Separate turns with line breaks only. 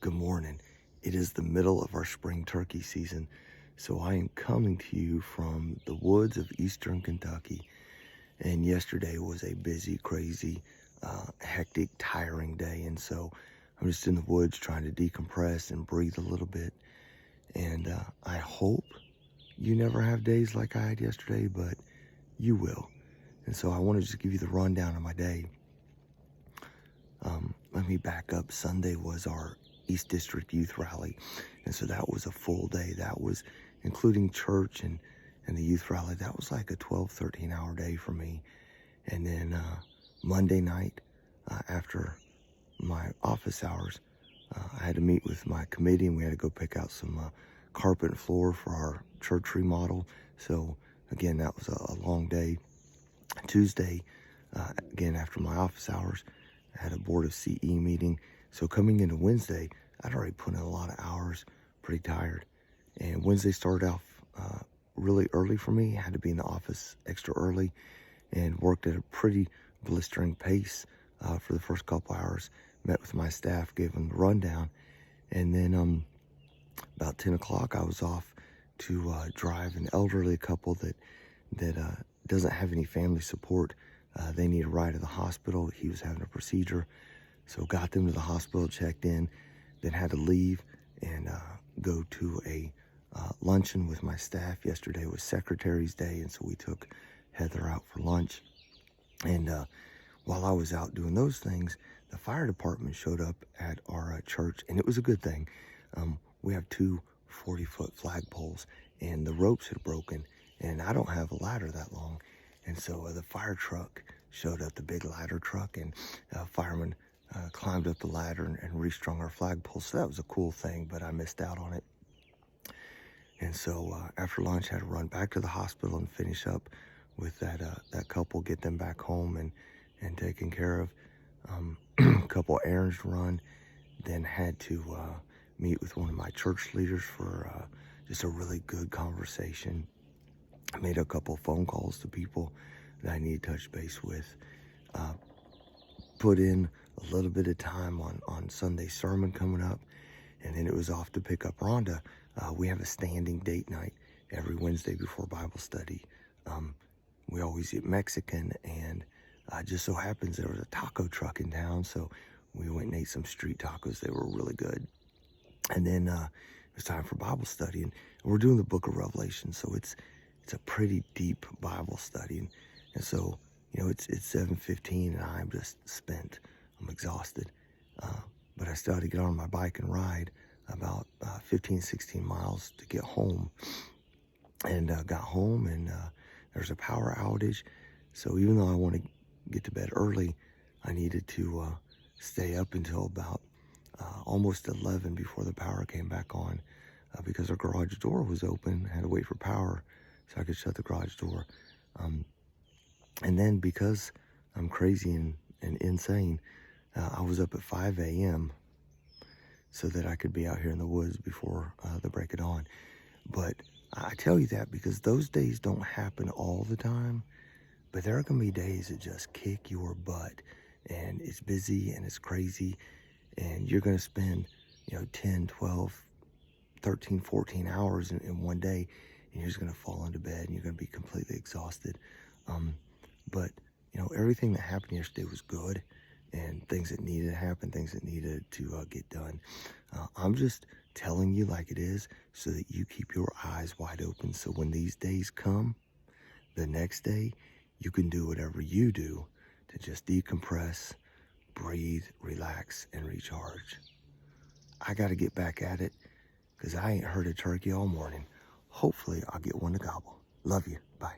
Good morning. It is the middle of our spring turkey season, so I am coming to you from the woods of eastern Kentucky. And yesterday was a busy, crazy, hectic, tiring day, and so I'm just in the woods trying to decompress and breathe a little bit. And I hope you never have days like I had yesterday, but you will. And so I want to just give you the rundown of my day. Let me back up. Sunday was our East District Youth Rally, and so that was a full day. That was including church and the youth rally. That was like a 12, 13-hour day for me. And then Monday night, after my office hours, I had to meet with my committee, and we had to go pick out some carpet and floor for our church remodel. So again, that was a long day. Tuesday, again, after my office hours, I had a Board of CE meeting. So coming into Wednesday, I'd already put in a lot of hours, pretty tired. And Wednesday started off really early for me. I had to be in the office extra early and worked at a pretty blistering pace for the first couple hours. Met with my staff, gave them the rundown. And then about 10 o'clock, I was off to drive an elderly couple that doesn't have any family support. They need a ride to the hospital. He was having a procedure. So got them to the hospital, checked in, then had to leave and go to a luncheon with my staff. Yesterday was Secretary's Day, and so we took Heather out for lunch. And while I was out doing those things, the fire department showed up at our church, and it was a good thing. We have two 40-foot flagpoles, and the ropes had broken, and I don't have a ladder that long. And so the fire truck showed up, the big ladder truck, and firemen climbed up the ladder and restrung our flagpole. So that was a cool thing, but I missed out on it. And so after lunch, I had to run back to the hospital and finish up with that couple, get them back home and taken care of. A couple errands to run, then had to meet with one of my church leaders for just a really good conversation. I made a couple phone calls to people that I need to touch base with. Put in a little bit of time on Sunday's sermon coming up, and then it was off to pick up Rhonda. We have a standing date night every Wednesday before Bible study. We always eat Mexican, and just so happens there was a taco truck in town, so we went and ate some street tacos. They were really good. And then it was time for Bible study, and we're doing the book of Revelation, so it's a pretty deep Bible study. And so, it's 7:15 and I'm just spent. I'm exhausted. But I still had to get on my bike and ride about 15, 16 miles to get home. And got home, and there's a power outage. So even though I want to get to bed early, I needed to stay up until about almost 11 before the power came back on because our garage door was open. I had to wait for power so I could shut the garage door. And then because I'm crazy and insane, I was up at 5 a.m. so that I could be out here in the woods before the break of dawn. But I tell you that because those days don't happen all the time, but there are going to be days that just kick your butt, and it's busy and it's crazy, and you're going to spend, 10, 12, 13, 14 hours in one day, and you're just going to fall into bed and you're going to be completely exhausted. But everything that happened yesterday was good, and things that needed to happen, things that needed to get done. I'm just telling you like it is so that you keep your eyes wide open. So when these days come, the next day, you can do whatever you do to just decompress, breathe, relax, and recharge. I got to get back at it because I ain't heard a turkey all morning. Hopefully, I'll get one to gobble. Love you. Bye.